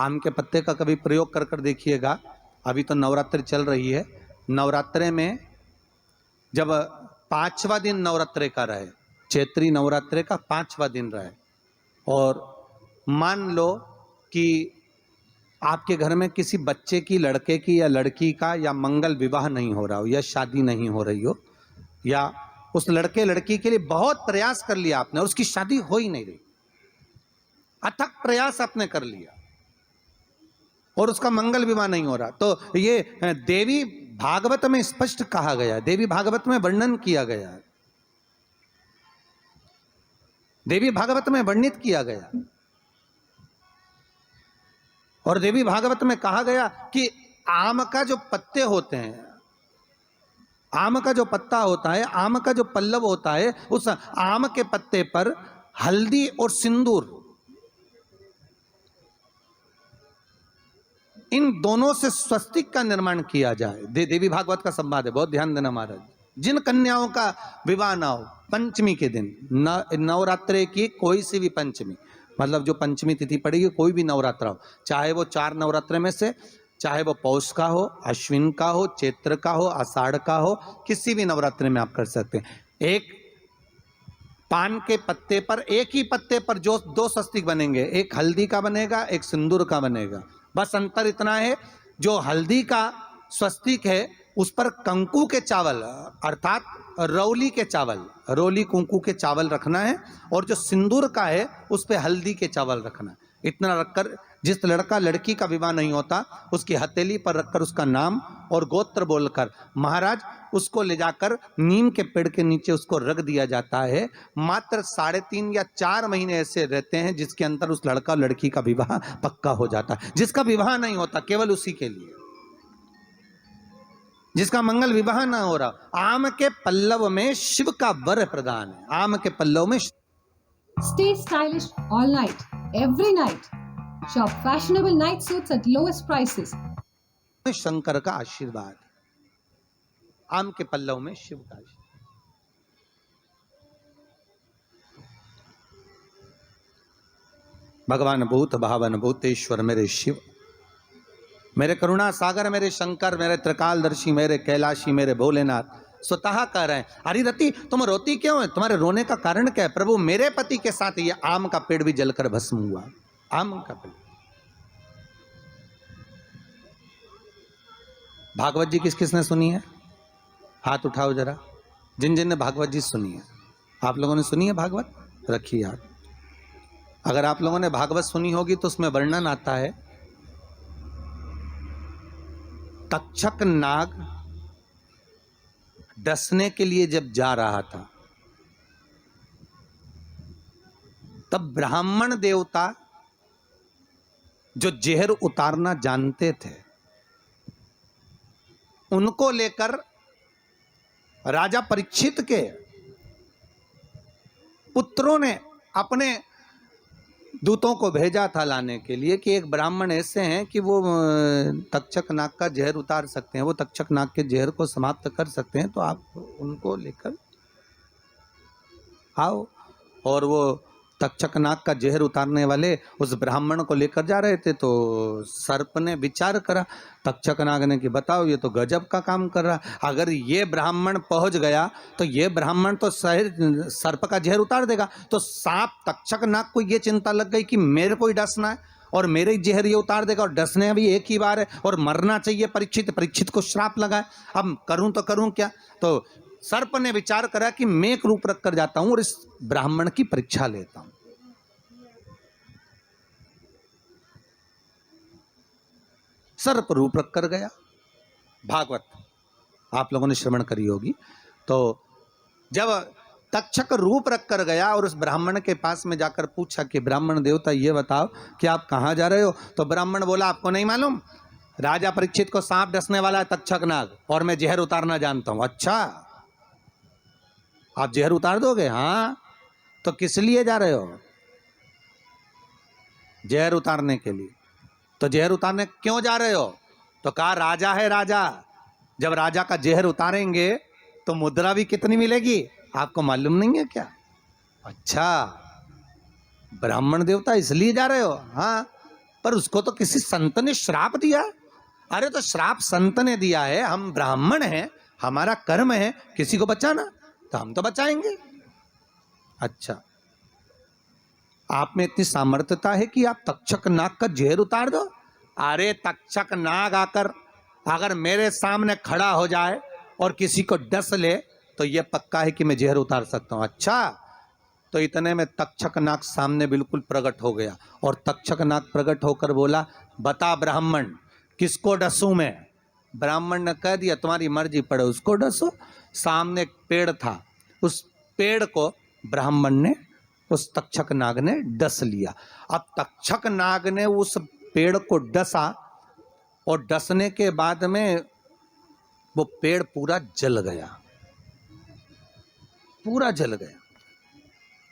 आम के पत्ते का कभी प्रयोग कर कर देखिएगा। अभी तो नवरात्रि चल रही है, नवरात्रे में जब 5वां दिन नवरात्रे का रहे, चैत्री नवरात्रे का 5वां दिन रहे, और मान लो कि आपके घर में किसी बच्चे की, लड़के की या लड़की का या मंगल विवाह नहीं हो रहा हो, या शादी नहीं हो रही हो, या उस लड़के लड़की के लिए बहुत प्रयास कर लिया आपने और उसकी शादी हो ही नहीं रही, अथक प्रयास आपने कर लिया और उसका मंगल विवाह नहीं हो रहा, तो ये देवी भागवत में स्पष्ट कहा गया है, देवी भागवत में वर्णन किया गया है, देवी भागवत में वर्णित किया गया। और देवी भागवत में कहा गया कि आम का जो पत्ते होते हैं, आम का जो पत्ता होता है, आम का जो पल्लव होता है, उस आम के पत्ते पर हल्दी और सिंदूर, इन दोनों से स्वस्तिक का निर्माण किया जाए। देवी भागवत का संवाद है, बहुत ध्यान देना महाराज। जिन कन्याओं का विवाह ना हो पंचमी के दिन, नवरात्रे की कोई सी भी पंचमी, मतलब जो पंचमी तिथि पड़ेगी, कोई भी नवरात्रा हो, चाहे वो 4 नवरात्रे में से, चाहे वो पौष का हो, अश्विन का हो, चैत्र का हो, आषाढ़ का हो, किसी भी नवरात्रे में आप कर सकते हैं। एक पान के पत्ते पर, एक ही पत्ते पर जो 2 स्वस्तिक बनेंगे, एक हल्दी का बनेगा, एक सिंदूर का बनेगा। बस अंतर इतना है, जो हल्दी का स्वस्तिक है उस पर कंकु के चावल, अर्थात रौली के चावल, रौली कुंकू के चावल रखना है, और जो सिंदूर का है उस पर हल्दी के चावल रखना है। इतना रखकर जिस लड़का लड़की का विवाह नहीं होता उसकी हथेली पर रखकर उसका नाम और गोत्र बोलकर महाराज उसको ले जाकर नीम के पेड़ के नीचे उसको रख दिया जाता है। मात्र 3.5 या 4 महीने ऐसे रहते हैं जिसके अंदर उस लड़का लड़की का विवाह पक्का हो जाता है। जिसका विवाह नहीं होता केवल उसी के लिए, जिसका मंगल विवाह ना हो रहा, आम के पल्लव में शिव का वर प्रदान है। आम के पल्लव में Stay stylish all night, every night. Shop fashionable night suits at lowest prices. Shankar का आशीर्वाद, आम के पल्लव में शिव का आशीर्वाद। भगवान भूत भावन भूतेश्वर मेरे शिव, मेरे करुणा सागर, मेरे शंकर, मेरे त्रिकालदर्शी, मेरे कैलाशी, मेरे भोलेनाथ स्वतः कह रहे हैं, हरी रति तुम रोती क्यों है, तुम्हारे रोने का कारण क्या है? प्रभु मेरे पति के साथ ये आम का पेड़ भी जलकर भस्म हुआ। आम का पेड़, भागवत जी किस किसने सुनी है? हाथ उठाओ जरा, जिन जिन ने भागवत जी सुनी है। आप लोगों ने सुनी है भागवत? रखिए हाथ। अगर आप लोगों ने भागवत सुनी होगी तो उसमें वर्णन आता है, तक्षक नाग डसने के लिए जब जा रहा था तब ब्राह्मण देवता जो जहर उतारना जानते थे उनको लेकर राजा परीक्षित के पुत्रों ने अपने दूतों को भेजा था लाने के लिए कि एक ब्राह्मण ऐसे हैं कि वो तक्षक नाग का जहर उतार सकते हैं, वो तक्षक नाग के जहर को समाप्त कर सकते हैं, तो आप उनको लेकर आओ। और वो तक्षक नाग का जहर उतारने वाले उस ब्राह्मण को लेकर जा रहे थे, तो सर्प ने विचार करा, तक्षक नाग ने कि बताओ ये तो गजब का काम कर रहा, अगर ये ब्राह्मण पहुंच गया तो ये ब्राह्मण तो सर्प का जहर उतार देगा। तो सांप तक्षक नाग को ये चिंता लग गई कि मेरे को ही डसना है और मेरे ही जहर ये उतार देगा, और डसने भी एक ही बार है और मरना चाहिए परीक्षित को श्राप लगा, अब करूं तो करूं क्या? तो सर्प ने विचार करा कि मैं एक रूप रख कर जाता हूं और इस ब्राह्मण की परीक्षा लेता हूं। सर्प रूप रख कर गया। भागवत आप लोगों ने श्रवण करी होगी। तो जब तक्षक रूप रख कर गया और उस ब्राह्मण के पास में जाकर पूछा कि ब्राह्मण देवता ये बताओ कि आप कहाँ जा रहे हो? तो ब्राह्मण बोला आपको नहीं मालूम, राजा परीक्षित को सांप डसने वाला है तक्षक नाग, और मैं जहर उतारना जानता हूं। अच्छा, आप जहर उतार दोगे? हाँ। तो किस लिए जा रहे हो? जहर उतारने के लिए। तो जहर उतारने क्यों जा रहे हो? तो कहा राजा है राजा, जब राजा का जहर उतारेंगे तो मुद्रा भी कितनी मिलेगी, आपको मालूम नहीं है क्या? अच्छा, ब्राह्मण देवता इसलिए जा रहे हो? हाँ। पर उसको तो किसी संत ने श्राप दिया। अरे तो श्राप संत ने दिया है, हम ब्राह्मण हैं, हमारा कर्म है किसी को बचाना, तो हम तो बचाएंगे। अच्छा, आप में इतनी सामर्थ्यता है कि आप तक्षक नाग का जहर उतार दो? अरे तक्षक नाग आकर अगर मेरे सामने खड़ा हो जाए और किसी को डस ले तो यह पक्का है कि मैं जहर उतार सकता हूं। अच्छा, तो इतने में तक्षक नाग सामने बिल्कुल प्रकट हो गया और तक्षक नाग प्रकट होकर बोला, बता ब्राह्मण किसको डसूं मैं? ब्राह्मण ने कह दिया, तुम्हारी मर्जी पड़े उसको डसो। सामने एक पेड़ था, उस पेड़ को ब्राह्मण ने, उस तक्षक नाग ने डस लिया। अब तक्षक नाग ने उस पेड़ को डसा और डसने के बाद में वो पेड़ पूरा जल गया, पूरा जल गया।